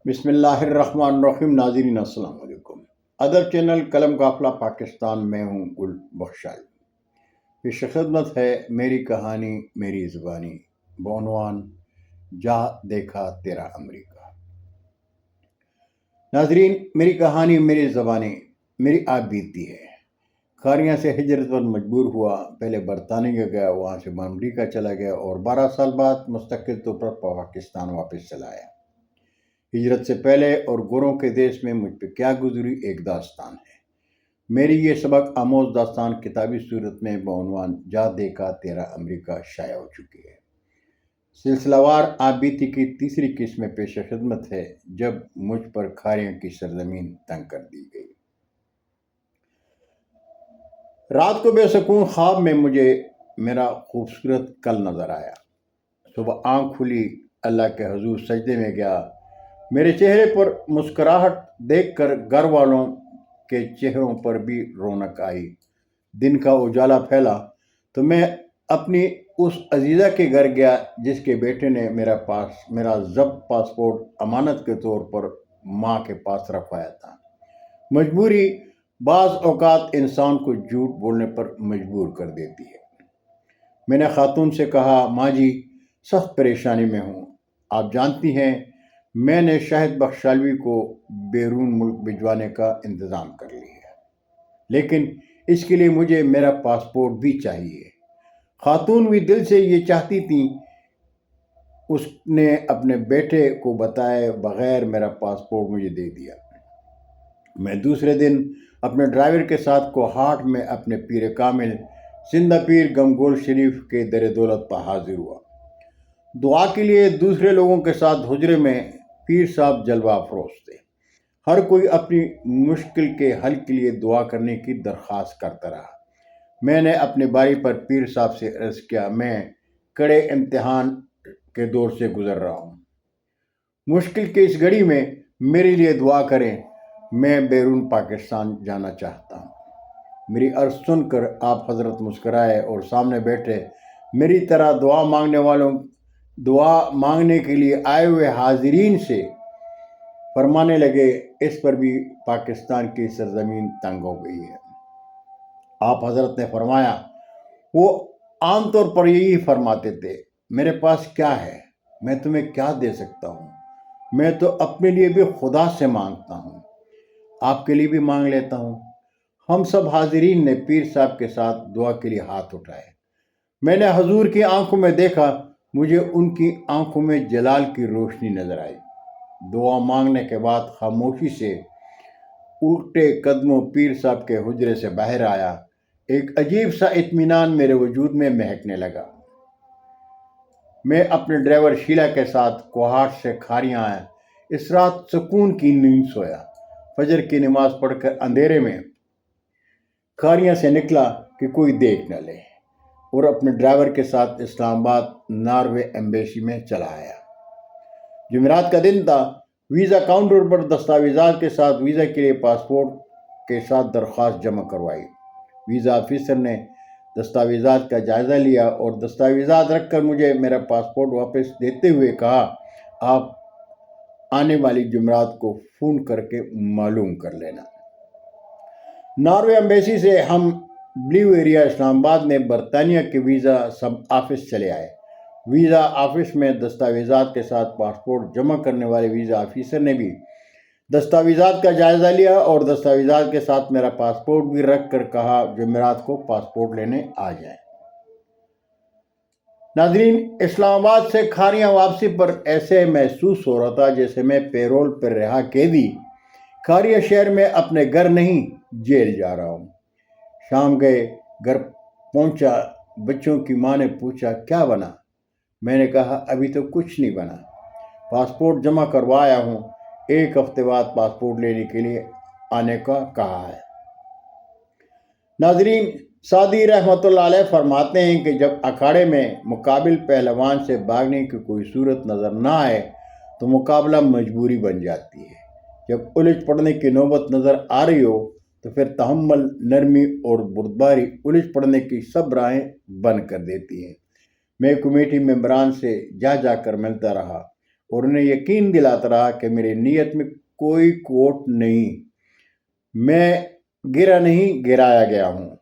بسم اللہ الرحمن الرحیم۔ ناظرین السلام علیکم۔ ادب چینل قلم قافلہ پاکستان میں ہوں گل بخشائی۔ پیش خدمت ہے میری کہانی میری زبانی بعنوان جا دیکھا تیرا امریکہ۔ ناظرین، میری کہانی میری زبانی میری آپ بیتی ہے۔ کھاریاں سے ہجرت پر مجبور ہوا، پہلے برطانیہ گیا، وہاں سے امریکہ چلا گیا اور 12 سال بعد مستقل طور پر پاکستان واپس چلا آیا۔ ہجرت سے پہلے اور گوروں کے دیش میں مجھ پہ کیا گزری ایک داستان ہے۔ میری یہ سبق آموز داستان کتابی صورت میں بعنوان جا دیکھا تیرا امریکہ شائع ہو چکی ہے۔ سلسلہ وار آپ بیتی کی تیسری قسم میں پیش خدمت ہے، جب مجھ پر کھاریوں کی سرزمین تنگ کر دی گئی۔ رات کو بے سکون خواب میں مجھے میرا خوبصورت کل نظر آیا۔ صبح آنکھ کھلی، اللہ کے حضور سجدے میں گیا۔ میرے چہرے پر مسکراہٹ دیکھ کر گھر والوں کے چہروں پر بھی رونق آئی۔ دن کا اجالا پھیلا تو میں اپنی اس عزیزہ کے گھر گیا جس کے بیٹے نے میرا ضبط پاسپورٹ امانت کے طور پر ماں کے پاس رکھوایا تھا۔ مجبوری بعض اوقات انسان کو جھوٹ بولنے پر مجبور کر دیتی ہے۔ میں نے خاتون سے کہا، ماں جی سخت پریشانی میں ہوں، آپ جانتی ہیں میں نے شاہد بخشالوی کو بیرون ملک بھجوانے کا انتظام کر لیا ہے، لیکن اس کے لیے مجھے میرا پاسپورٹ بھی چاہیے۔ خاتون بھی دل سے یہ چاہتی تھیں۔ اس نے اپنے بیٹے کو بتائے بغیر میرا پاسپورٹ مجھے دے دیا۔ میں دوسرے دن اپنے ڈرائیور کے ساتھ کوہاٹ میں اپنے پیر کامل زندہ پیر گمگول شریف کے در دولت پر حاضر ہوا۔ دعا کے لیے دوسرے لوگوں کے ساتھ حجرے میں پیر صاحب جلوہ افروز تھے۔ ہر کوئی اپنی مشکل کے حل کے لیے دعا کرنے کی درخواست کرتا رہا۔ میں نے اپنی باری پر پیر صاحب سے عرض کیا، میں کڑے امتحان کے دور سے گزر رہا ہوں، مشکل کے اس گھڑی میں میرے لیے دعا کریں، میں بیرون پاکستان جانا چاہتا ہوں۔ میری عرض سن کر آپ حضرت مسکرائے اور سامنے بیٹھے میری طرح دعا مانگنے کے لیے آئے ہوئے حاضرین سے فرمانے لگے، اس پر بھی پاکستان کی سرزمین تنگ ہو گئی ہے۔ آپ حضرت نے فرمایا، وہ عام طور پر یہی فرماتے تھے، میرے پاس کیا ہے، میں تمہیں کیا دے سکتا ہوں، میں تو اپنے لیے بھی خدا سے مانگتا ہوں، آپ کے لیے بھی مانگ لیتا ہوں۔ ہم سب حاضرین نے پیر صاحب کے ساتھ دعا کے لیے ہاتھ اٹھائے۔ میں نے حضور کی آنکھوں میں دیکھا، مجھے ان کی آنکھوں میں جلال کی روشنی نظر آئی۔ دعا مانگنے کے بعد خاموشی سے الٹے قدموں پیر صاحب کے حجرے سے باہر آیا۔ ایک عجیب سا اطمینان میرے وجود میں مہکنے لگا۔ میں اپنے ڈرائیور شیلا کے ساتھ کوہاٹ سے کھاریاں آیا۔ اس رات سکون کی نیند سویا۔ فجر کی نماز پڑھ کر اندھیرے میں کھاریاں سے نکلا کہ کوئی دیکھ نہ لے، اور اپنے ڈرائیور کے ساتھ اسلام آباد ناروے ایمبیسی میں چلا آیا۔ جمعرات کا دن تھا۔ ویزا کاؤنٹر پر دستاویزات کے ساتھ ویزا کے لیے پاسپورٹ کے ساتھ درخواست جمع کروائی۔ ویزا آفیسر نے دستاویزات کا جائزہ لیا اور دستاویزات رکھ کر مجھے میرا پاسپورٹ واپس دیتے ہوئے کہا، آپ آنے والی جمعرات کو فون کر کے معلوم کر لینا۔ ناروے ایمبیسی سے ہم بلیو ایریا اسلام آباد میں برطانیہ کے ویزا سب آفس چلے آئے۔ ویزا آفس میں دستاویزات کے ساتھ پاسپورٹ جمع کرنے والے ویزا آفیسر نے بھی دستاویزات کا جائزہ لیا اور دستاویزات کے ساتھ میرا پاسپورٹ بھی رکھ کر کہا، جمعرات کو پاسپورٹ لینے آ جائیں۔ ناظرین، اسلام آباد سے کھاریاں واپسی پر ایسے محسوس ہو رہا تھا جیسے میں پیرول پر رہا قیدی کھاریاں شہر میں اپنے گھر نہیں جیل جا رہا ہوں۔ شام گئے، گھر پہنچا، بچوں کی ماں نے پوچھا، کیا بنا؟ میں نے کہا، ابھی تو کچھ نہیں بنا، پاسپورٹ جمع کروایا ہوں، 1 ہفتے بعد پاسپورٹ لینے کے لیے آنے کا کہا ہے۔ ناظرین، سعدی رحمۃ اللہ علیہ فرماتے ہیں کہ جب اکھاڑے میں مقابل پہلوان سے بھاگنے کی کوئی صورت نظر نہ آئے تو مقابلہ مجبوری بن جاتی ہے۔ جب الجھ پڑنے کی نوبت نظر آ رہی ہو تو پھر تحمل، نرمی اور بردباری الجھ پڑنے کی سب راہیں بند کر دیتی ہیں۔ میں کمیٹی ممبران سے جا کر ملتا رہا، اور انہیں یقین دلاتا رہا کہ میری نیت میں کوئی کھوٹ نہیں، میں گرا نہیں، گرایا گیا ہوں،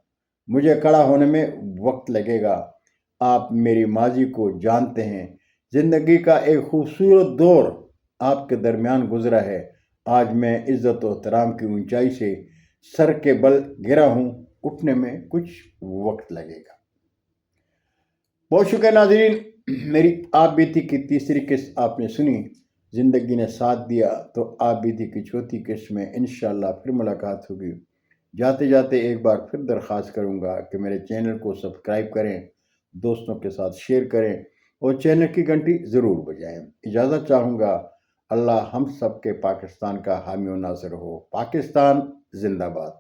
مجھے کھڑا ہونے میں وقت لگے گا۔ آپ میری ماضی کو جانتے ہیں، زندگی کا ایک خوبصورت دور آپ کے درمیان گزرا ہے۔ آج میں عزت و احترام کی اونچائی سے سر کے بل گرا ہوں، اٹھنے میں کچھ وقت لگے گا۔ بہت شکریہ ناظرین، میری آپ بیتی کی تیسری قسط آپ نے سنی، زندگی نے ساتھ دیا تو آپ بیتی کی چوتھی قسط میں انشاءاللہ پھر ملاقات ہوگی۔ جاتے جاتے ایک بار پھر درخواست کروں گا کہ میرے چینل کو سبسکرائب کریں، دوستوں کے ساتھ شیئر کریں اور چینل کی گھنٹی ضرور بجائیں۔ اجازت چاہوں گا۔ اللہ ہم سب کے پاکستان کا حامی و ناصر ہو۔ پاکستان زندہ باد۔